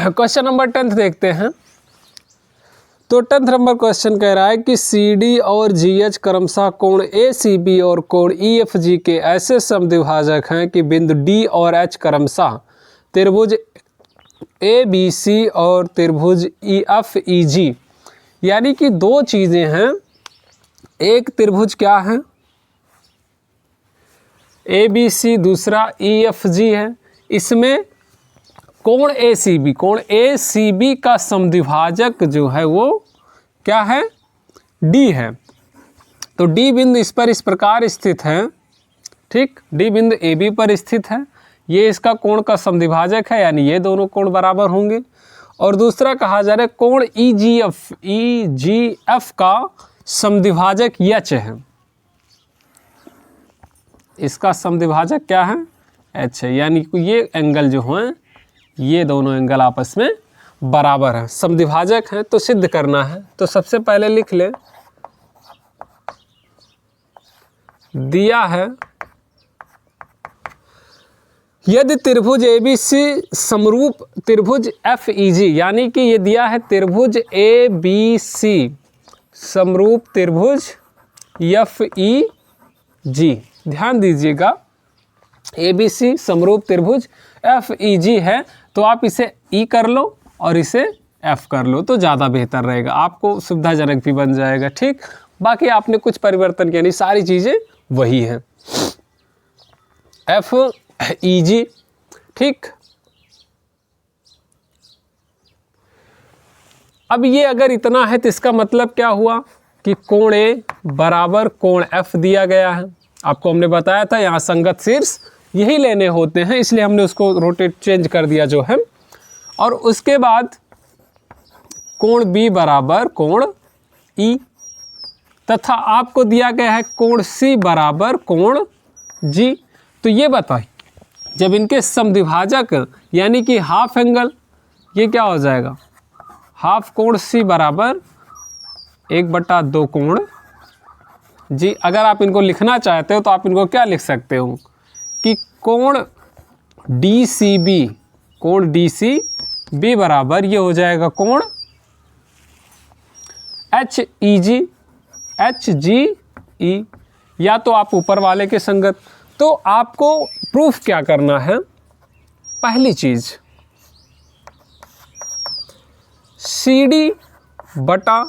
Question number 10 देखते हैं। तो 10 नंबर क्वेश्चन कह रहा है कि CD और GH क्रमशः कोण ACB और कोण EFG के ऐसे समद्विभाजक हैं कि बिंदु D और H क्रमशः त्रिभुज ABC और त्रिभुज EFEG, यानी कि दो चीज़ें हैं। एक त्रिभुज क्या है ABC, दूसरा EFG है। इसमें कोण ACB का समद्विभाजक जो है वो क्या है D है। तो D बिंदु इस पर इस प्रकार स्थित है, ठीक। D बिंदु AB पर स्थित है, ये इसका कोण का समद्विभाजक है, यानी ये दोनों कोण बराबर होंगे। और दूसरा कहा जा रहा है कोण EGF का समद्विभाजक H है। इसका समद्विभाजक क्या है H है, यानी कि ये एंगल जो हैं ये दोनों एंगल आपस में बराबर हैं, समद्विभाजक हैं। तो सिद्ध करना है, तो सबसे पहले लिख ले, दिया है यदि त्रिभुज ABC समरूप त्रिभुज FEG, यानी कि ये दिया है त्रिभुज ABC समरूप त्रिभुज FEG, ध्यान दीजिएगा ABC समरूप त्रिभुज FEG है, तो आप इसे E कर लो और इसे F कर लो तो ज़्यादा बेहतर रहेगा, आपको सुविधाजनक भी बन जाएगा, ठीक। बाकी आपने कुछ परिवर्तन किया नहीं, सारी चीज़ें वही हैं। FEG, ठीक। अब ये अगर इतना है तो इसका मतलब क्या हुआ कि कोण A बराबर कोण F दिया गया है। आपको हमने बताया था यहाँ संगत शीर्ष यही लेने होते हैं, इसलिए हमने उसको रोटेट चेंज कर दिया जो है। और उसके बाद कोण B बराबर कोण E, तथा आपको दिया गया है कोण C बराबर कोण G। तो ये बताइए जब इनके समद्विभाजक यानी कि हाफ एंगल, ये क्या हो जाएगा हाफ कोण C बराबर 1/2 कोण G। अगर आप इनको लिखना चाहते हो तो आप इनको क्या लिख सकते हो कि कोण DCB बराबर ये हो जाएगा कोण HGE, या तो आप ऊपर वाले के संगत। तो आपको प्रूफ क्या करना है, पहली चीज CD बटा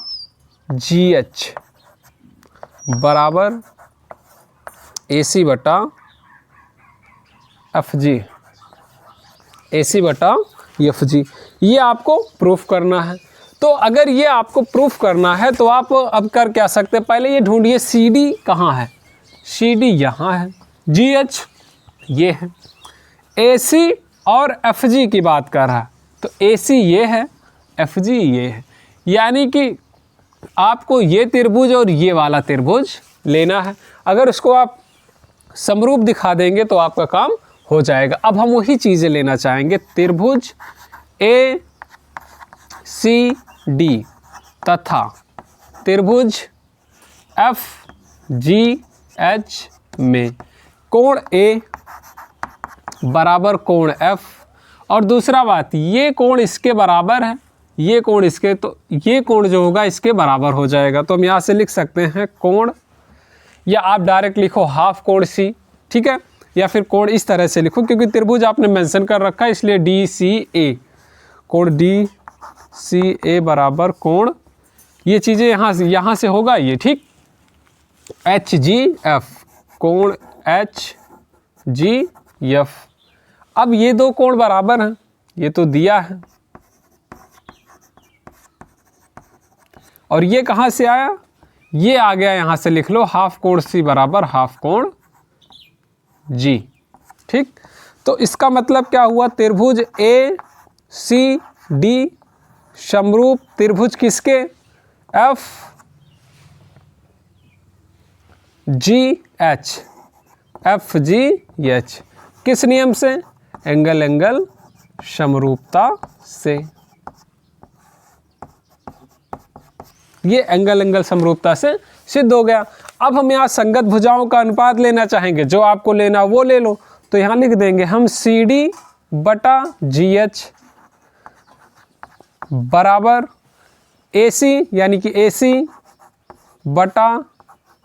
GH बराबर AC बटा FG, AC बटा FG, ये आपको प्रूफ करना है। तो अगर ये आपको प्रूफ करना है तो आप अब कर क्या सकते हैं, पहले ये ढूंढिए CD कहाँ है, CD यहाँ है, GH ये है, AC और FG की बात कर रहा है, तो AC ये है, FG ये है, यानी कि आपको ये त्रिभुज और ये वाला त्रिभुज लेना है। अगर उसको आप समरूप दिखा देंगे तो आपका काम हो जाएगा। अब हम वही चीज़ें लेना चाहेंगे, त्रिभुज ACD तथा त्रिभुज FGH में कोण A बराबर कोण F, और दूसरा बात ये कोण इसके बराबर है, ये कोण इसके, तो ये कोण जो होगा इसके बराबर हो जाएगा। तो हम यहाँ से लिख सकते हैं कोण, या आप डायरेक्ट लिखो हाफ कोण C, ठीक है, या फिर कोण इस तरह से लिखो क्योंकि त्रिभुज आपने मेंशन कर रखा है इसलिए DCA, कोण DCA बराबर कोण, ये चीज़ें यहाँ से होगा ये, ठीक। HGF, कोण HGF। अब ये दो कोण बराबर हैं, ये तो दिया है, और ये कहाँ से आया, ये आ गया, यहाँ से लिख लो हाफ कोण C बराबर हाफ कोण G, ठीक। तो इसका मतलब क्या हुआ, त्रिभुज ACD समरूप त्रिभुज किसके FGH, किस नियम से, एंगल समरूपता से। ये एंगल समरूपता से सिद्ध हो गया। अब हम यहाँ संगत भुजाओं का अनुपात लेना चाहेंगे, जो आपको लेना वो ले लो। तो यहाँ लिख देंगे हम CD बटा GH बराबर AC यानी कि AC बटा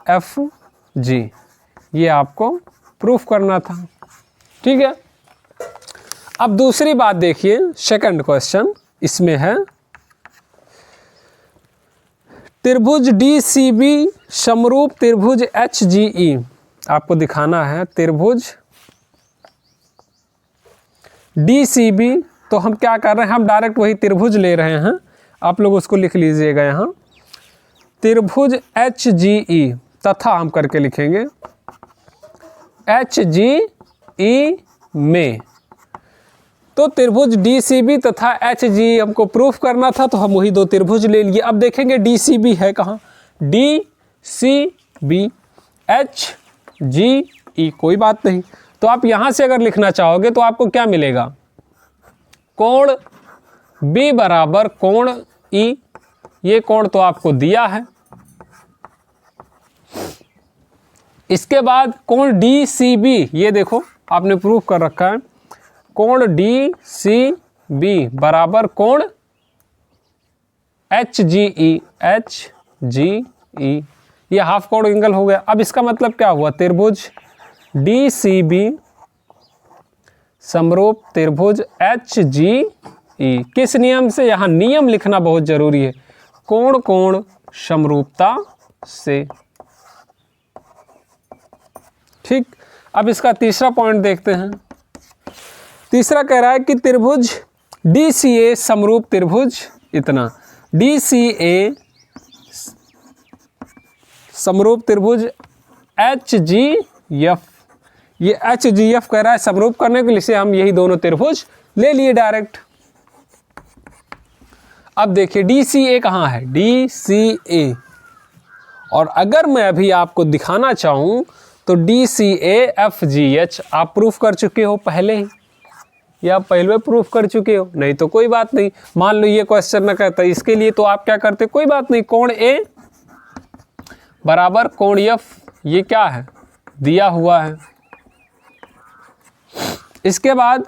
FG, ये आपको प्रूफ करना था। ठीक है, अब दूसरी बात देखिए, सेकंड क्वेश्चन इसमें है त्रिभुज DCB समरूप त्रिभुज HGE। आपको दिखाना है त्रिभुज DCB, तो हम क्या कर रहे हैं, हम डायरेक्ट वही त्रिभुज ले रहे हैं, आप लोग उसको लिख लीजिएगा यहाँ, त्रिभुज HGE तथा हम करके लिखेंगे HGE में। तो त्रिभुज DCB तथा HGE हमको प्रूफ करना था, तो हम वही दो त्रिभुज ले लिए। अब देखेंगे DCB है कहाँ, DCB HGE कोई बात नहीं। तो आप यहाँ से अगर लिखना चाहोगे तो आपको क्या मिलेगा, कोण B बराबर कोण E, ये कोण तो आपको दिया है। इसके बाद कोण DCB, ये देखो आपने प्रूफ कर रखा है, कोण DCB बराबर कोण HGE, ये हाफ कोण एंगल हो गया। अब इसका मतलब क्या हुआ, त्रिभुज DCB समरूप त्रिभुज HGE, किस नियम से, यहाँ नियम लिखना बहुत जरूरी है, कोण कोण समरूपता से। ठीक, अब इसका तीसरा पॉइंट देखते हैं। तीसरा कह रहा है कि त्रिभुज DCA समरूप त्रिभुज इतना, DCA समरूप त्रिभुज HGF, ये HGF कह रहा है समरूप करने के लिए हम यही दोनों त्रिभुज ले लिए डायरेक्ट। अब देखिए DCA कहाँ है, DCA, और अगर मैं अभी आपको दिखाना चाहूँ तो DCA FGH आप प्रूफ कर चुके हो पहले ही, या पहले प्रूफ कर चुके हो, नहीं तो कोई बात नहीं। मान लो ये क्वेश्चन न कहता, इसके लिए तो आप क्या करते, कोई बात नहीं, कोण A बराबर कोण F, ये क्या है, दिया हुआ है। इसके बाद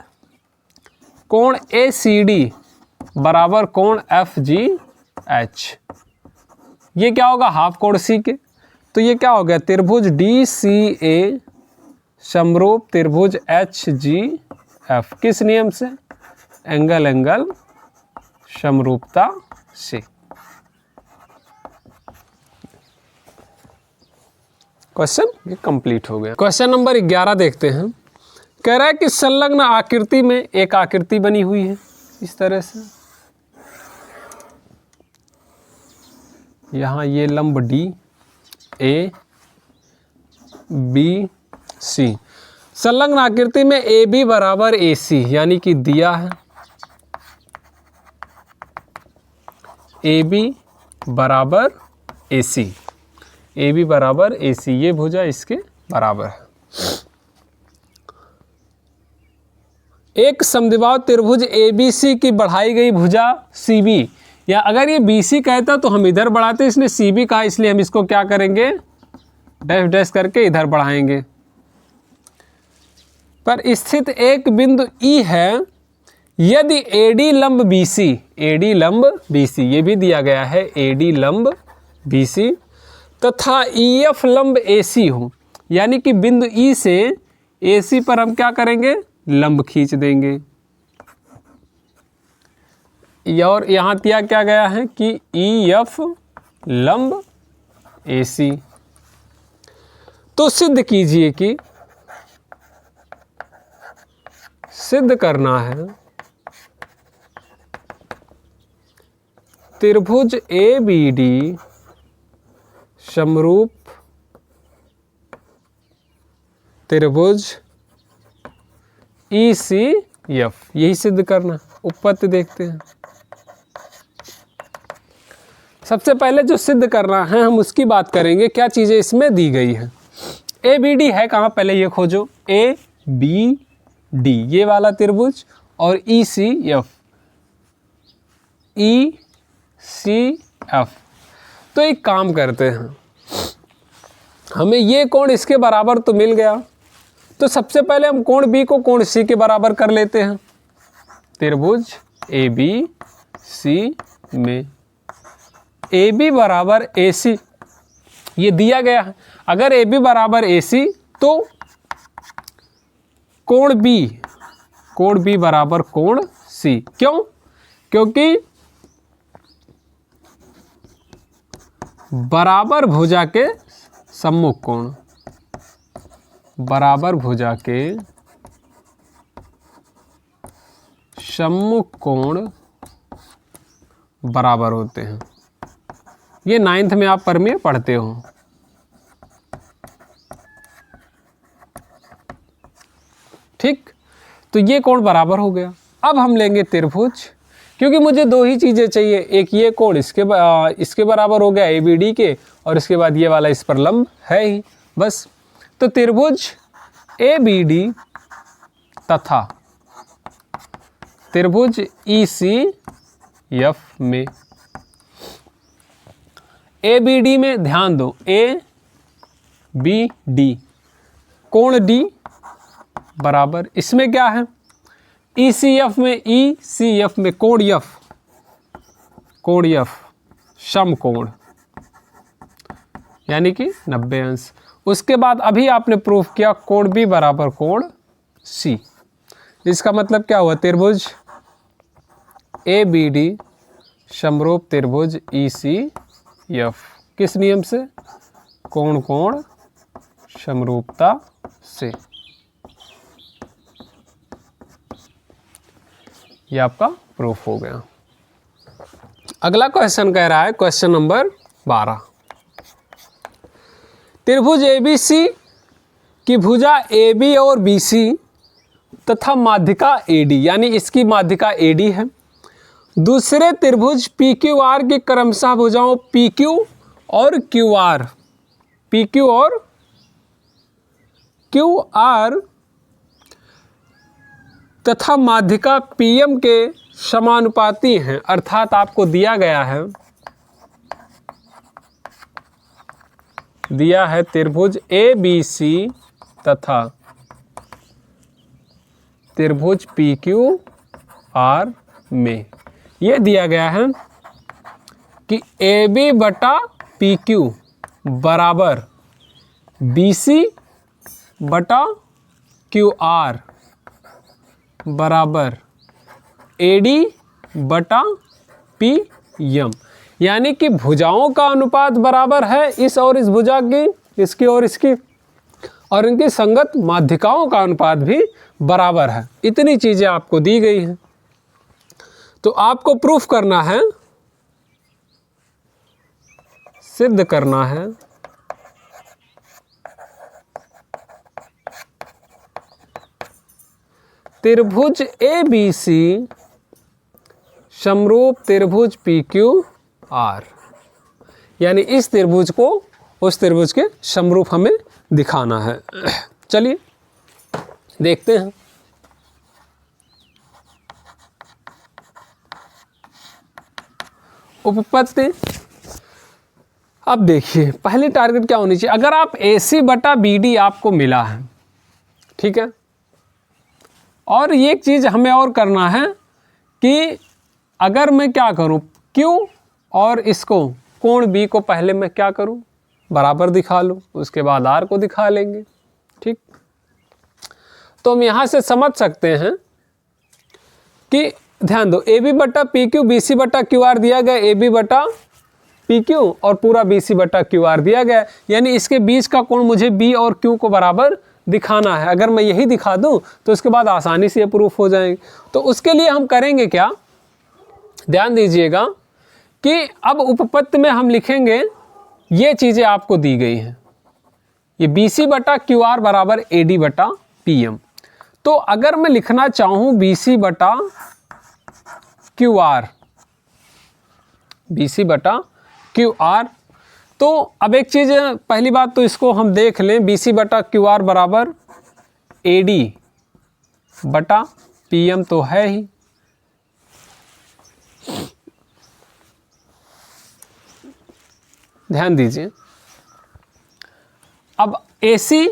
कोण ACD बराबर कोण FGH, ये क्या होगा, हाफ कोण C के। तो ये क्या हो गया, त्रिभुज DCA समरूप त्रिभुज HGF, किस नियम से, एंगल समरूपता से। क्वेश्चन ये कंप्लीट हो गया। क्वेश्चन नंबर 11 देखते हैं। कह रहा है कि संलग्न आकृति में एक आकृति बनी हुई है इस तरह से, यहाँ ये लंब DABC, संलग्न आकृति में AB बराबर AC, यानी कि दिया है AB बराबर AC, AB बराबर AC, ये भुजा इसके बराबर है। एक समद्विबाहु त्रिभुज ABC की बढ़ाई गई भुजा CB, या अगर ये BC कहता तो हम इधर बढ़ाते, इसने CB कहा इसलिए हम इसको क्या करेंगे, डैश डैश करके इधर बढ़ाएंगे। पर स्थित एक बिंदु E है, यदि AD लंब BC, ये भी दिया गया है, AD लंब BC तथा EF लंब AC हो, यानी कि बिंदु E से AC पर हम क्या करेंगे, लंब खींच देंगे। और यहाँ दिया क्या गया है कि EF लंब AC, तो सिद्ध कीजिए कि, सिद्ध करना है त्रिभुज ABD समरूप त्रिभुज ECF, यही सिद्ध करना। उपपत्ति देखते हैं। सबसे पहले जो सिद्ध करना है हम उसकी बात करेंगे, क्या चीज़ें इसमें दी गई हैं। ABD है कहाँ, पहले ये खोजो, ABD ये वाला त्रिभुज, और ECF, तो एक काम करते हैं, हमें ये कोण इसके बराबर तो मिल गया, तो सबसे पहले हम कोण B को कोण C के बराबर कर लेते हैं। त्रिभुज AB सी में। ए बी बराबर ए सी ये दिया गया है। अगर ए बी बराबर ए सी तो कोण बी बराबर कोण सी। क्यों? क्योंकि बराबर भुजा के सम्मुख कोण, बराबर भुजा के सम्मुख कोण बराबर होते हैं। ये 9th में आप परमेय पढ़ते हो। ठीक, तो ये कोण बराबर हो गया। अब हम लेंगे त्रिभुज, क्योंकि मुझे दो ही चीज़ें चाहिए, एक ये कोण इसके बराबर हो गया ABD के, और इसके बाद ये वाला इस पर लंब है ही बस। तो त्रिभुज ABD तथा त्रिभुज ECF में, ABD में ध्यान दो, ABD कोण D बराबर, इसमें क्या है ECF में कोण F समकोण यानी कि 90 अंश। उसके बाद अभी आपने प्रूफ किया कोण B बराबर कोण C। इसका मतलब क्या हुआ, त्रिभुज ABD समरूप त्रिभुज ECF किस नियम से, कोण समरूपता से। ये आपका प्रूफ हो गया। अगला क्वेश्चन कह रहा है, क्वेश्चन नंबर 12, त्रिभुज ABC की भुजा AB और BC तथा माध्यिका AD, यानी इसकी माध्यिका AD है। दूसरे त्रिभुज PQR की क्रमशः भुजाओं PQ और QR तथा माध्यिका PM के समानुपाती हैं। अर्थात आपको दिया है त्रिभुज ABC तथा त्रिभुज PQR में ये दिया गया है कि AB बटा PQ बराबर BC बटा QR बराबर AD बटा PM, यानी कि भुजाओं का अनुपात बराबर है इस और इस भुजा की, इसकी और इसकी, और इनकी संगत माध्यिकाओं का अनुपात भी बराबर है। इतनी चीज़ें आपको दी गई हैं। तो आपको प्रूफ करना है, सिद्ध करना है त्रिभुज ABC समरूप त्रिभुज PQR, यानी इस त्रिभुज को उस त्रिभुज के समरूप हमें दिखाना है। चलिए देखते हैं। उपपत्ति, अब देखिए पहली टारगेट क्या होनी चाहिए। अगर आप AC बटा BD आपको मिला है, ठीक है, और ये एक चीज़ हमें और करना है कि अगर मैं क्या करूं, Q और इसको कोण B को पहले मैं क्या करूं, बराबर दिखा लूं, उसके बाद R को दिखा लेंगे। ठीक, तो हम यहाँ से समझ सकते हैं कि ध्यान दो, AB बटा PQ BC बटा QR दिया गया, AB बटा PQ और पूरा BC बटा QR दिया गया, यानी इसके बीच का कोण मुझे B और Q को बराबर दिखाना है। अगर मैं यही दिखा दूं तो उसके बाद आसानी से ये प्रूफ हो जाएंगे। तो उसके लिए हम करेंगे क्या, ध्यान दीजिएगा कि अब उपपत्ति में हम लिखेंगे, ये चीज़ें आपको दी गई हैं, ये BC बटा QR बराबर AD बटा PM। तो अगर मैं लिखना चाहूँ BC बटा QR, तो अब एक चीज़, पहली बात तो इसको हम देख लें, BC बटा QR बराबर AD बटा PM तो है ही, ध्यान दीजिए। अब AC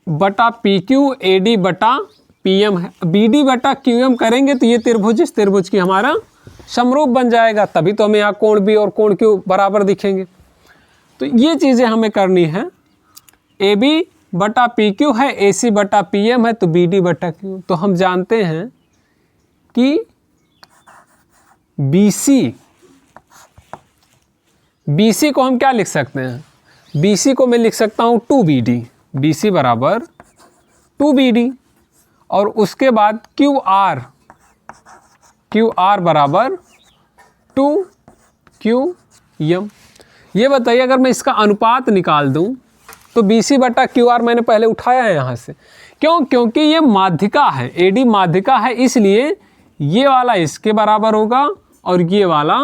बटा PQ AD बटा PM है, BD बटा QM करेंगे तो ये त्रिभुज इस त्रिभुज की हमारा समरूप बन जाएगा, तभी तो हमें यहाँ कोण बी और कोण क्यू बराबर दिखेंगे। तो ये चीज़ें हमें करनी है। ए बी बटा पी क्यू है, ए सी बटा पी एम है, तो बी डी बटा क्यू। तो हम जानते हैं कि बी सी को हम क्या लिख सकते हैं, बी सी को मैं लिख सकता हूँ 2BD, बी सी बराबर 2BD। और उसके बाद क्यू आर बराबर 2QM। ये बताइए अगर मैं इसका अनुपात निकाल दूं तो BC बटा QR मैंने पहले उठाया है यहाँ से, क्यों? क्योंकि ये माध्यिका है, AD माध्यिका है, इसलिए ये वाला इसके बराबर होगा और ये वाला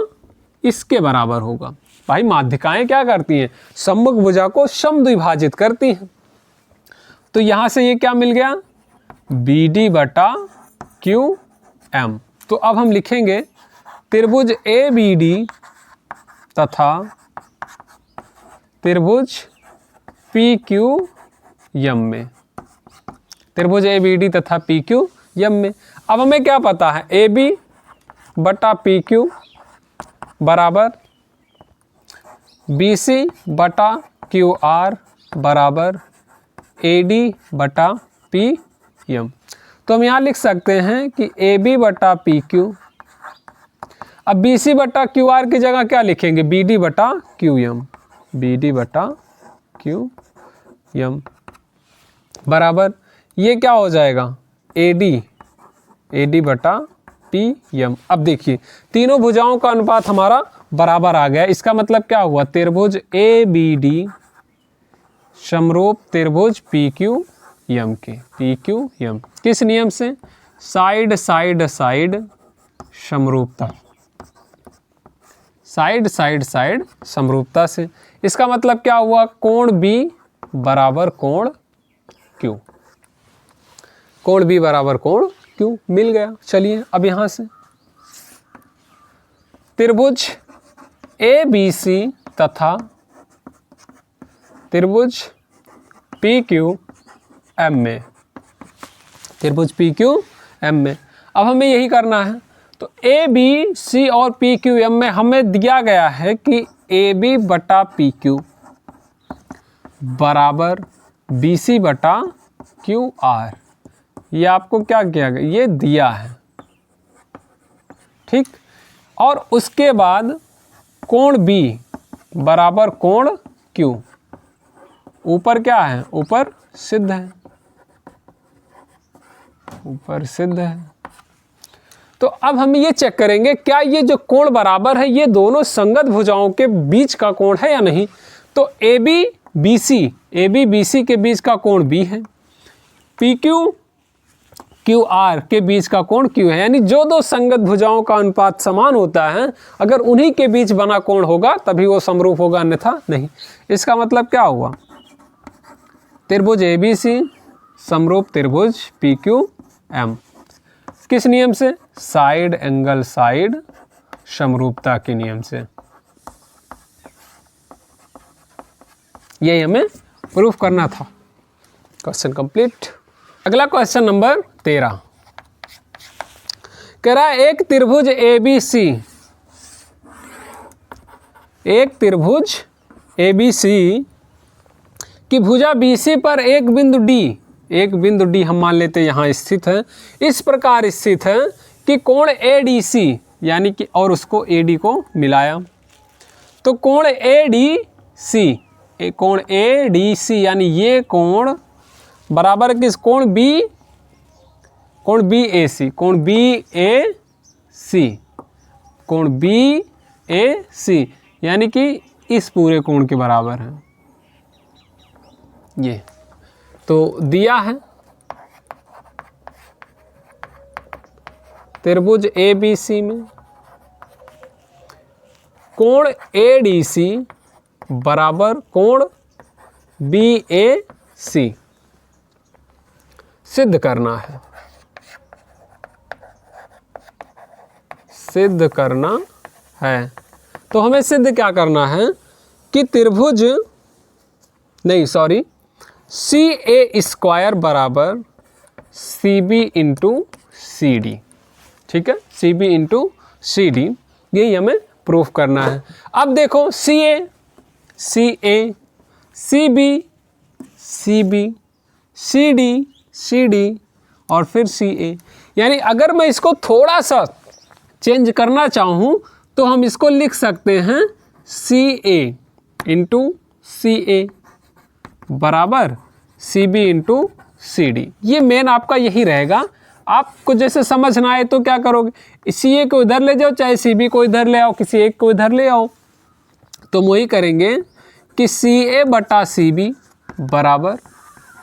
इसके बराबर होगा। भाई माध्यिकाएं क्या करती हैं, सम्मुख भुजा को समद्विभाजित करती हैं। तो यहाँ से ये क्या मिल गया, BD बटा QM। तो अब हम लिखेंगे त्रिभुज ABD तथा त्रिभुज PQM में, त्रिभुज ABD तथा PQM में। अब हमें क्या पता है, AB बटा PQ बराबर BC बटा QR बराबर AD बटा PM। तो हम यहाँ लिख सकते हैं कि AB बटा PQ, अब BC बटा QR की जगह क्या लिखेंगे, BD बटा QM, BD बटा QM बराबर ये क्या हो जाएगा, AD बटा PM। अब देखिए तीनों भुजाओं का अनुपात हमारा बराबर आ गया। इसका मतलब क्या हुआ, त्रिभुज ABD समरूप त्रिभुज PQM के, PQM किस नियम से, साइड साइड साइड समरूपता, साइड साइड साइड समरूपता से। इसका मतलब क्या हुआ, कोण B बराबर कोण Q, कोण B बराबर कोण Q मिल गया। चलिए अब यहाँ से त्रिभुज ABC तथा त्रिभुज PQM में, त्रिभुज PQM में अब हमें यही करना है। तो ABC और PQM में हमें दिया गया है कि AB बटा PQ बराबर BC बटा QR। ये आपको क्या किया गया, ये दिया है, ठीक। और उसके बाद कोण B बराबर कोण Q, ऊपर क्या है, ऊपर सिद्ध है, ऊपर सिद्ध है। तो अब हम ये चेक करेंगे क्या ये जो कोण बराबर है ये दोनों संगत भुजाओं के बीच का कोण है या नहीं। तो AB BC के बीच का कोण B है, PQ QR के बीच का कोण Q है। यानी जो दो संगत भुजाओं का अनुपात समान होता है, अगर उन्हीं के बीच बना कोण होगा तभी वो समरूप होगा, अन्यथा नहीं। इसका मतलब क्या हुआ, त्रिभुज ABC समरूप त्रिभुज PQM किस नियम से, साइड एंगल साइड समरूपता के नियम से। यही हमें प्रूफ करना था। Question complete. अगला क्वेश्चन नंबर 13 कह रहा है एक त्रिभुज ABC, एक त्रिभुज ABC की भुजा BC पर एक बिंदु D हम मान लेते हैं यहाँ स्थित है, इस प्रकार स्थित है कि कोण ADC यानी कि, और उसको AD को मिलाया। तो कोण ADC यानी ये कोण बराबर किस, कोण BAC, कोण BAC यानी कि इस पूरे कोण के बराबर है। ये तो दिया है त्रिभुज ABC में कोण ADC बराबर कोण BAC सिद्ध करना है, सिद्ध करना है। तो हमें सिद्ध क्या करना है कि त्रिभुज CA स्क्वायर बराबर CB इंटू CD, ठीक है, CB इंटू CD, यही हमें प्रूफ करना है। अब देखो CA, CA, CB, CB, CD, CD और फिर CA। यानी अगर मैं इसको थोड़ा सा चेंज करना चाहूँ तो हम इसको लिख सकते हैं CA इंटू CA बराबर CB इंटू CD। ये मेन आपका यही रहेगा। आपको जैसे समझ ना आए तो क्या करोगे, CA को इधर ले जाओ, चाहे CB को इधर ले आओ, किसी एक को इधर ले आओ। तो हम वही करेंगे कि CA बटा CB बराबर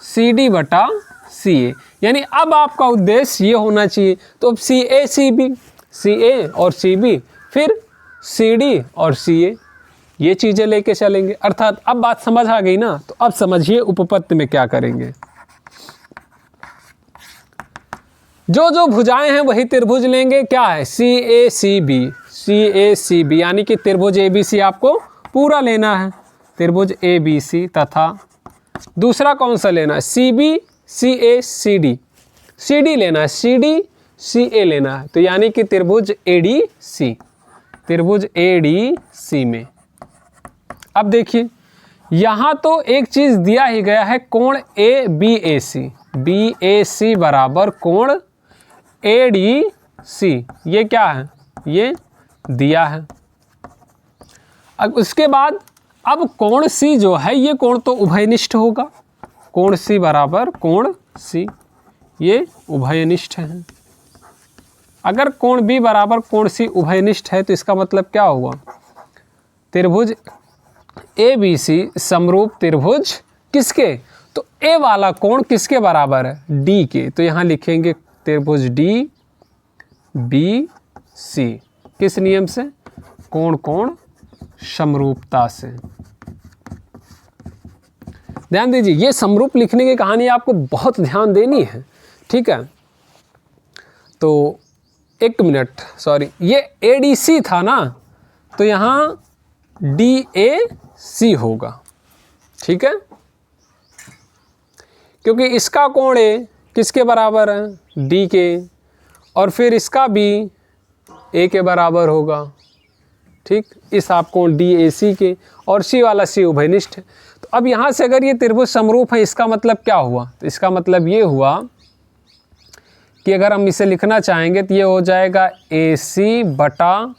CD बटा CA। यानी अब आपका उद्देश्य ये होना चाहिए, तो अब CA CB, CA और CB, फिर CD और CA, ये चीज़ें लेके चलेंगे। अर्थात अब बात समझ आ गई ना, तो अब समझिए उपपत्ति में क्या करेंगे। जो जो भुजाएं हैं वही त्रिभुज लेंगे। क्या है, CACB, CACB यानी कि त्रिभुज ABC आपको पूरा लेना है, त्रिभुज ABC, तथा दूसरा कौन सा लेना है, CB CACD, CD लेना है, CD CA लेना है। तो यानी कि त्रिभुज ADC, त्रिभुज ADC में अब देखिए यहाँ तो एक चीज़ दिया ही गया है, कोण ABAC, BAC बराबर कोण ADC। ये क्या है, ये दिया है। अब उसके बाद अब कोण C जो है, ये कोण तो उभयनिष्ठ होगा, कोण C बराबर कोण C, ये उभयनिष्ठ है। अगर कोण B बराबर कोण C उभयनिष्ठ है तो इसका मतलब क्या हुआ, त्रिभुज ABC समरूप त्रिभुज किसके, तो A वाला कोण किसके बराबर है, D के। तो यहाँ लिखेंगे त्रिभुज DBC, किस नियम से, कोण कोण समरूपता से। ध्यान दीजिए, ये समरूप लिखने की कहानी आपको बहुत ध्यान देनी है, ठीक है। तो एक मिनट, सॉरी, ये ADC था ना, तो यहाँ DAC होगा, ठीक है, क्योंकि इसका कोण A किसके बराबर है, D के, और फिर इसका भी A के बराबर होगा, ठीक। इस आप कोण DAC के, और C वाला C उभयनिष्ठ है। तो अब यहाँ से अगर ये त्रिभुज समरूप है, इसका मतलब क्या हुआ, तो इसका मतलब ये हुआ कि अगर हम इसे लिखना चाहेंगे तो ये हो जाएगा AC बटा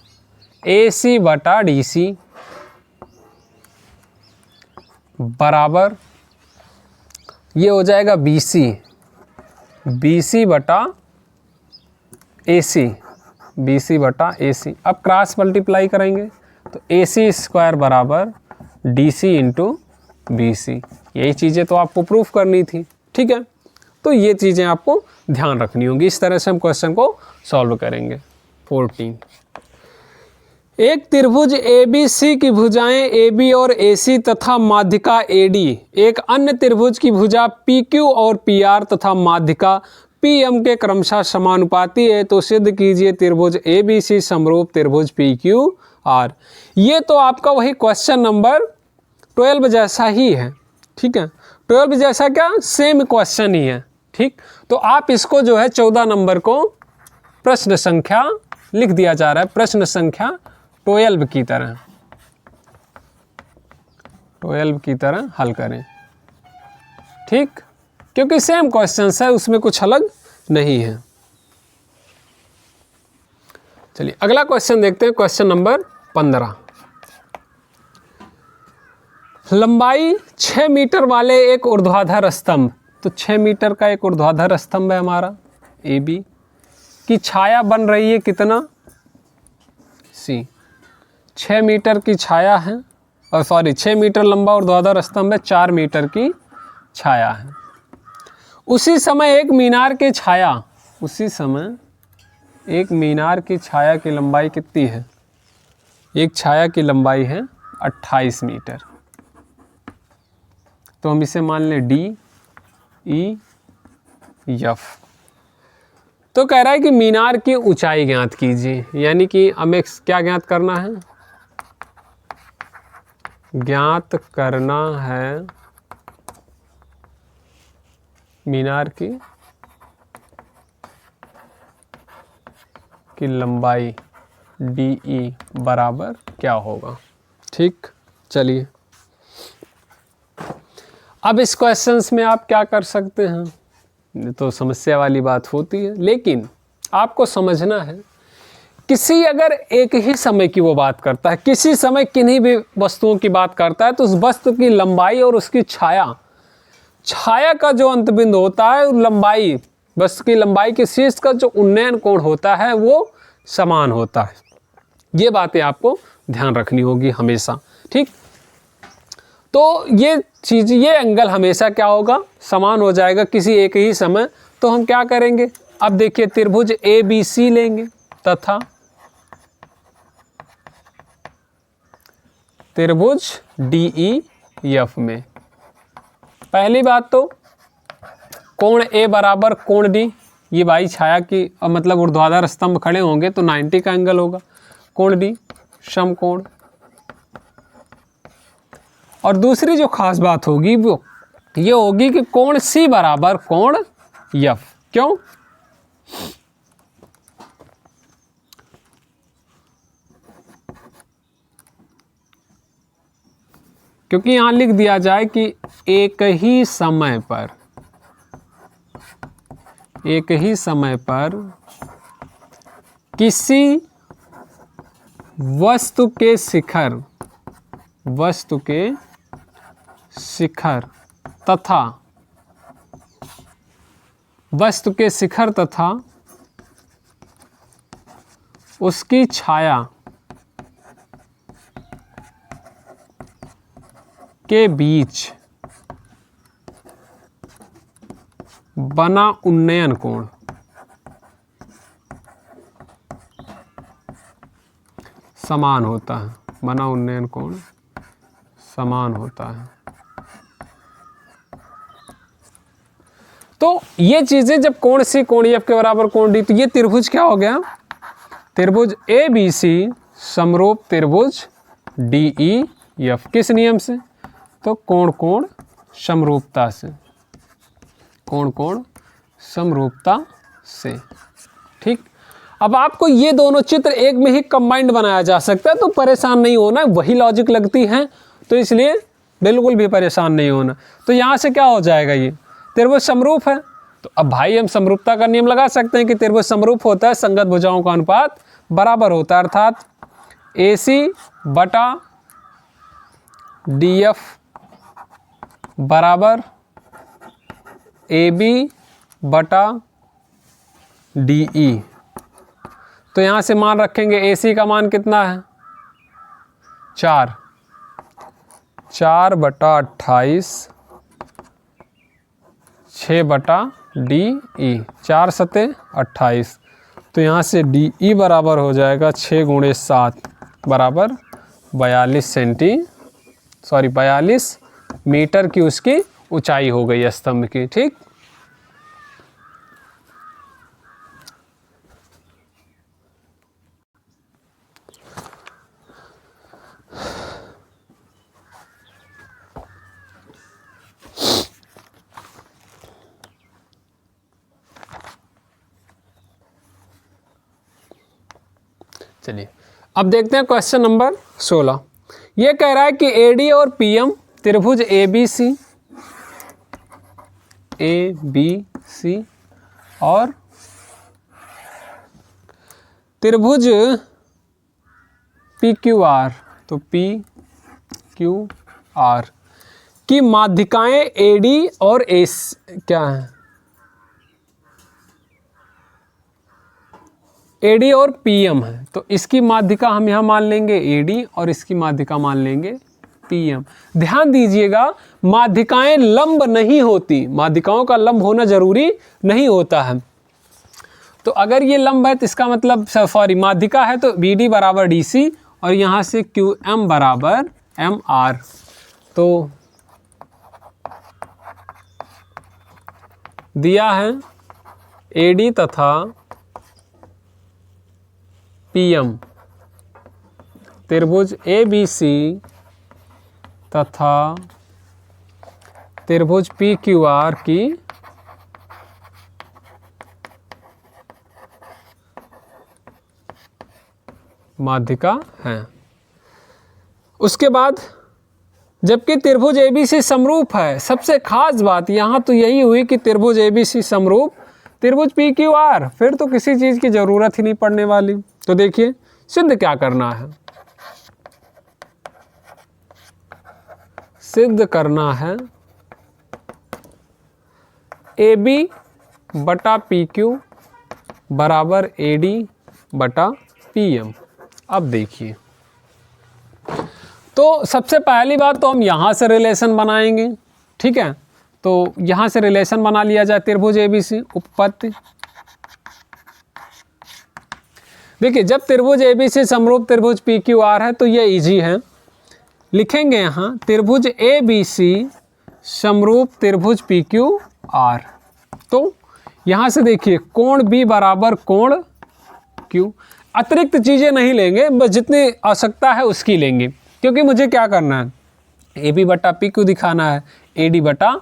DC बराबर, ये हो जाएगा BC बटा AC, BC बटा AC। अब क्रॉस मल्टीप्लाई करेंगे तो AC स्क्वायर बराबर DC इंटू BC। यही चीज़ें तो आपको प्रूफ करनी थी, ठीक है। तो ये चीज़ें आपको ध्यान रखनी होंगी। इस तरह से हम क्वेश्चन को सॉल्व करेंगे। 14, एक त्रिभुज ABC की भुजाएं AB और AC तथा माध्यिका AD एक अन्य त्रिभुज की भुजा PQ और PR तथा माध्यिका PM के क्रमशः समानुपाती है, तो सिद्ध कीजिए त्रिभुज ABC समरूप त्रिभुज PQR। ये तो आपका वही क्वेश्चन नंबर 12 जैसा ही है, ठीक है। 12 जैसा क्या, सेम क्वेश्चन ही है, ठीक। तो आप इसको जो है 14 नंबर को प्रश्न संख्या लिख दिया जा रहा है, प्रश्न संख्या 12 की तरह, 12 की तरह हल करें, ठीक, क्योंकि सेम क्वेश्चन है, उसमें कुछ अलग नहीं है। चलिए अगला क्वेश्चन देखते हैं, क्वेश्चन नंबर 15। लंबाई 6 मीटर वाले एक ऊर्ध्वाधर स्तंभ, तो 6 मीटर का एक ऊर्ध्वाधर स्तंभ है हमारा AB की छाया बन रही है कितना, C। 6 मीटर की छाया है, और सॉरी 6 मीटर लंबा ऊर्ध्वाधर स्तंभ है, 4 मीटर की छाया है। उसी समय एक मीनार की छाया, उसी समय एक मीनार की छाया की लंबाई कितनी है, एक छाया की लंबाई है 28 मीटर। तो हम इसे मान लें DEF। तो कह रहा है कि मीनार की ऊंचाई ज्ञात कीजिए, यानी कि हमें क्या ज्ञात करना है, ज्ञात करना है मीनार की लंबाई, डी ई बराबर क्या होगा। ठीक, चलिए अब इस क्वेश्चंस में आप क्या कर सकते हैं, ये तो समस्या वाली बात होती है, लेकिन आपको समझना है किसी अगर एक ही समय की वो बात करता है, किसी समय किन्हीं भी वस्तुओं की बात करता है, तो उस वस्तु की लंबाई और उसकी छाया का जो अंतबिंदु होता है, लंबाई, वस्तु की लंबाई के शीर्ष का जो उन्नयन कोण होता है वो समान होता है। ये बातें आपको ध्यान रखनी होगी हमेशा। ठीक, तो ये चीज़, ये एंगल हमेशा क्या होगा, समान हो जाएगा किसी एक ही समय। तो हम क्या करेंगे, अब देखिए त्रिभुज ए बी सी लेंगे तथा त्रिभुज डी ई एफ में पहली बात तो कोण ए बराबर कोण डी, ये भाई छाया की मतलब ऊर्ध्वाधर स्तंभ खड़े होंगे तो 90 का एंगल होगा। कोण डी समकोण। और दूसरी जो खास बात होगी वो ये होगी कि कोण सी बराबर कोण एफ। क्यों? क्योंकि यहां लिख दिया जाए कि एक ही समय पर किसी वस्तु के शिखर तथा उसकी छाया के बीच बना उन्नयन कोण समान होता है। बना उन्नयन कोण समान होता है। तो ये चीजें जब कोण सी कोण एफ के बराबर कोण डी, तो ये त्रिभुज क्या हो गया, त्रिभुज ए बी सी समरूप त्रिभुज डी ई एफ। किस नियम से? तो कोण कोण समरूपता से, कोण कोण समरूपता से। ठीक, अब आपको ये दोनों चित्र एक में ही कंबाइंड बनाया जा सकता है, तो परेशान नहीं होना, वही लॉजिक लगती है, तो इसलिए बिल्कुल भी परेशान नहीं होना। तो यहाँ से क्या हो जाएगा, ये त्रिभुज समरूप है, तो अब भाई हम समरूपता का नियम लगा सकते हैं कि त्रिभुज समरूप होता है, संगत भुजाओं का अनुपात बराबर होता है, अर्थात AC बटा DF बराबर AB बटा DE। तो यहाँ से मान रखेंगे AC का मान कितना है, 4 बटा 28, 6 बटा DE, 4 सते 28। तो यहाँ से DE बराबर हो जाएगा 6 गुणे 7 बराबर 42 मीटर की उसकी ऊंचाई हो गई स्तंभ की। ठीक, चलिए अब देखते हैं क्वेश्चन नंबर 16। ये कह रहा है कि AD और PM त्रिभुज ABC और त्रिभुज PQR, तो PQR की माध्यिकाएं AD और AC क्या है, AD और PM है, तो इसकी माध्यिका हम यहाँ मान लेंगे AD और इसकी माध्यिका मान लेंगे PM। ध्यान दीजिएगा माध्यिकाएं लंब नहीं होती, माध्यिकाओं का लंब होना जरूरी नहीं होता है। तो अगर ये लंब है तो इसका मतलब माध्यिका है तो BD बराबर DC और यहाँ से QM बराबर MR। तो दिया है AD तथा PM त्रिभुज ABC तथा त्रिभुज PQR की माध्यिका हैं। उसके बाद जबकि त्रिभुज ABC समरूप है, सबसे खास बात यहाँ तो यही हुई कि त्रिभुज ABC समरूप त्रिभुज PQR, फिर तो किसी चीज़ की ज़रूरत ही नहीं पड़ने वाली। तो देखिए सिद्ध क्या करना है, सिद्ध करना है AB बटा PQ बराबर AD बटा PM। अब देखिए, तो सबसे पहली बात तो हम यहाँ से रिलेशन बनाएंगे, ठीक है। तो यहाँ से रिलेशन बना लिया जाए त्रिभुज ABC उपपत्ति। देखिए जब त्रिभुज ABC समरूप त्रिभुज PQR है तो ये इजी है, लिखेंगे यहाँ त्रिभुज ABC समरूप त्रिभुज PQR। तो यहाँ से देखिए कोण B बराबर कोण Q, अतिरिक्त चीज़ें नहीं लेंगे, बस जितनी आवश्यकता है उसकी लेंगे, क्योंकि मुझे क्या करना है, AB बटा PQ दिखाना है, AD बटा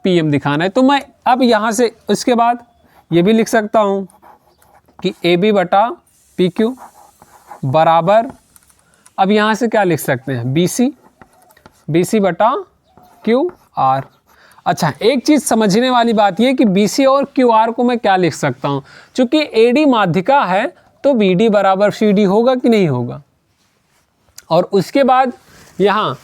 PM दिखाना है। तो मैं अब यहाँ से उसके बाद ये भी लिख सकता हूँ कि AB बटा PQ बराबर, अब यहाँ से क्या लिख सकते हैं, BC बटा QR। अच्छा, एक चीज़ समझने वाली बात ये कि BC और QR को मैं क्या लिख सकता हूँ, चूँकि AD माध्यिका है तो BD बराबर CD होगा कि नहीं होगा। और उसके बाद यहाँ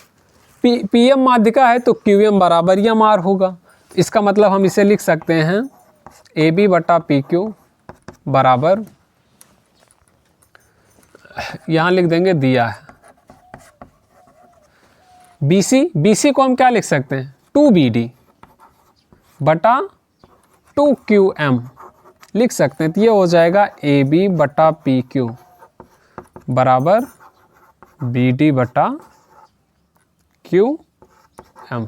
PM माध्यिका है तो QM बराबर MR होगा। इसका मतलब हम इसे लिख सकते हैं AB बटा PQ बराबर, यहाँ लिख देंगे दिया है BC को हम क्या लिख सकते हैं 2BD बटा 2QM लिख सकते हैं। तो ये हो जाएगा AB बटा PQ बराबर BD बटा QM।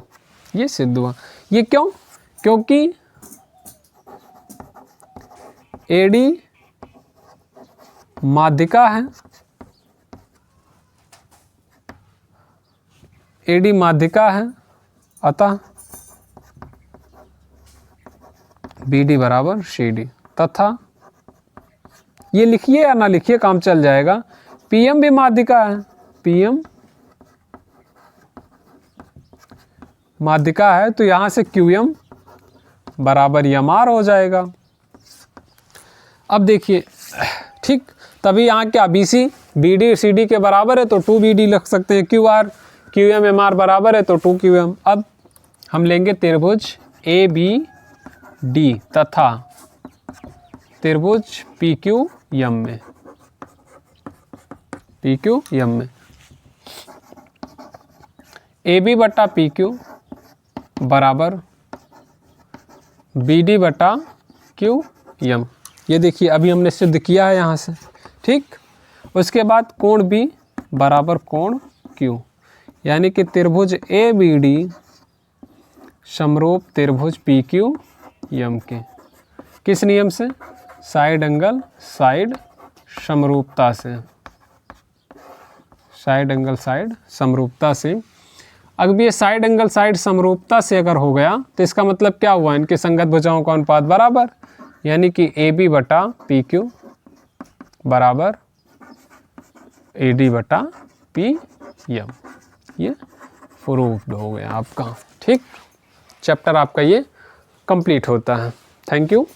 ये सिद्ध हुआ। ये क्यों? क्योंकि AD माध्यिका है, AD माध्यिका है, अतः BD बराबर CD, तथा ये लिखिए या ना लिखिए काम चल जाएगा, PM भी माध्यिका है, PM माध्यिका है तो यहाँ से QM बराबर MR हो जाएगा। अब देखिए ठीक, तभी यहाँ क्या BC BD CD के बराबर है तो 2BD लिख सकते हैं, QM MR बराबर है तो 2QM। अब हम लेंगे त्रिभुज ABD तथा त्रिभुज PQM में AB बटा PQ बराबर BD बटा QM। ये देखिए अभी हमने सिद्ध किया है यहाँ से, ठीक। उसके बाद कोण B बराबर कोण Q, यानी कि त्रिभुज ABD समरूप त्रिभुज PQM के किस नियम से, साइड एंगल साइड समरूपता से, साइड एंगल साइड समरूपता से। अगर ये साइड एंगल साइड समरूपता से अगर हो गया तो इसका मतलब क्या हुआ, इनके संगत भुजाओं का अनुपात बराबर, यानी कि AB बटा PQ बराबर AD बटा PM। ये प्रूव्ड हो गया आपका, ठीक। चैप्टर आपका ये कंप्लीट होता है। Thank you.